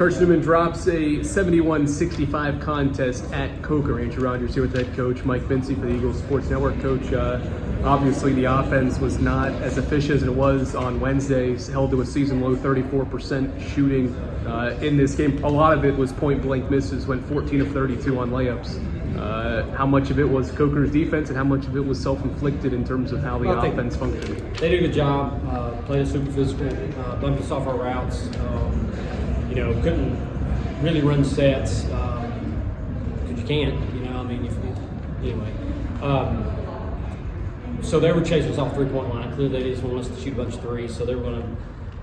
Carson-Newman drops a 71-65 contest at Coker. Andrew Rogers here with head coach Mike Mincey for the Eagles Sports Network. Coach, obviously the offense was not as efficient as it was on Wednesday, held to a season-low 34% shooting in this game. A lot of it was point-blank misses, went 14 of 32 on layups. How much of it was Coker's defense and how much of it was self-inflicted in terms of how the offense functioned? They did a good job, played us super physical, bumped us off our routes. Couldn't really run sets because you can't. So they were chasing us off three-point line. Clearly, they just wanted us to shoot a bunch of threes, so they wanted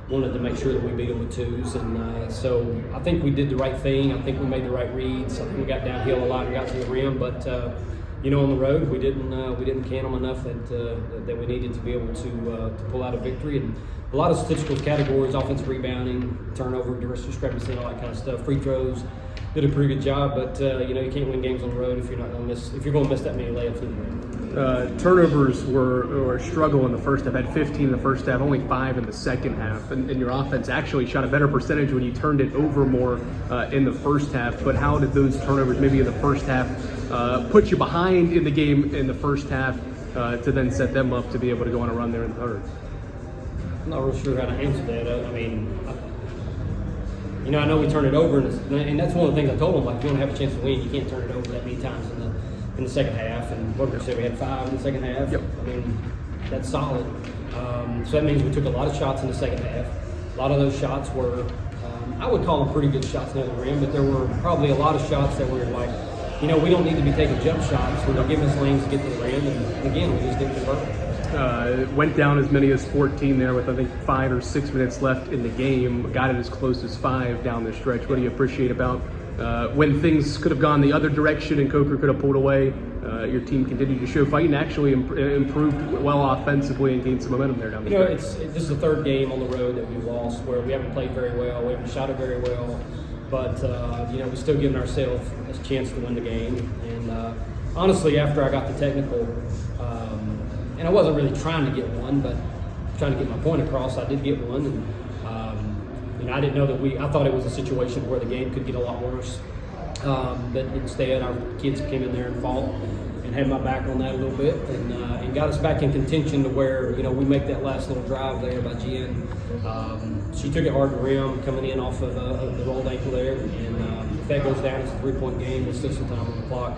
to make sure that we beat them with twos. And so I think we did the right thing. I think we made the right reads. I think we got downhill a lot and got to the rim, but on the road we didn't can them enough that we needed to be able to pull out a victory. And a lot of statistical categories: offensive rebounding, turnover, discrepancy, all that kind of stuff. Free throws, did a pretty good job, but you can't win games on the road if you're going to miss that many layups. Turnovers were a struggle in the first half. Had 15 in the first half, only 5 in the second half. And your offense actually shot a better percentage when you turned it over more in the first half. But how did those turnovers, maybe in the first half, put you behind in the game in the first half to then set them up to be able to go on a run there in the third? I'm not real sure how to answer that. I know we turned it over, and that's one of the things I told them. Like, if you want to have a chance to win, you can't turn it over that many times in the second half. And Booker said we had 5 in the second half. Yep. That's solid. So that means we took a lot of shots in the second half. A lot of those shots were, I would call them pretty good shots near the rim, but there were probably a lot of shots that were like, we don't need to be taking jump shots. We're giving us lanes to get to the rim, and again, we just didn't convert. Went down as many as 14 there with I think 5 or 6 minutes left in the game. Got it as close as 5 down the stretch. What do you appreciate about when things could have gone the other direction and Coker could have pulled away? Your team continued to show fight and actually improved well offensively and gained some momentum there down the stretch. This is the third game on the road that we've lost where we haven't played very well, we haven't shot it very well, but we're still giving ourselves a chance to win the game. And honestly, after I got the technical, and I wasn't really trying to get one, but trying to get my point across, I did get one. And I didn't know that I thought it was a situation where the game could get a lot worse. But instead, our kids came in there and fought and had my back on that a little bit and got us back in contention to where, we make that last little drive there by Jen. She took it hard to rim coming in off of the rolled ankle there. And if that goes down, it's a 3-point game. There's still some time on the clock.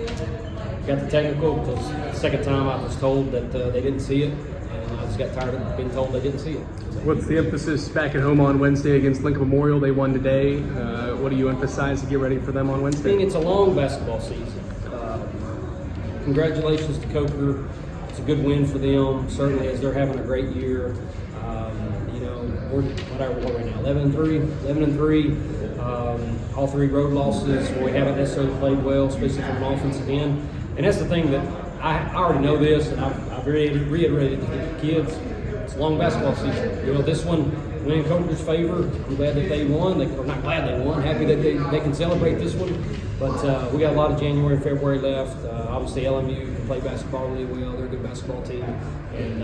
I got the technical because the second time I was told that they didn't see it, and I just got tired of being told they didn't see it. What's the emphasis back at home on Wednesday against Lincoln Memorial? They won today. What do you emphasize to get ready for them on Wednesday? It's a long basketball season. Congratulations to Coker. It's a good win for them, certainly, as they're having a great year. We're right now, 11-3. All 3 road losses where we haven't necessarily played well, especially from an offensive end. And that's the thing that I already know this, and I've reiterated to the kids. It's a long basketball season. This one went in Coker's favor. I'm glad that they won. Or not glad they won. Happy that they can celebrate this one. But we got a lot of January and February left. Obviously, LMU can play basketball really well. They're a good basketball team. And,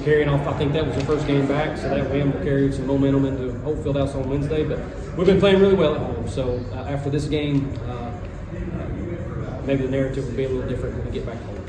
carrying off, I think that was their first game back, so that win will carry some momentum into Hope Fieldhouse on Wednesday. But we've been playing really well at home. So after this game, maybe the narrative will be a little different when we get back home.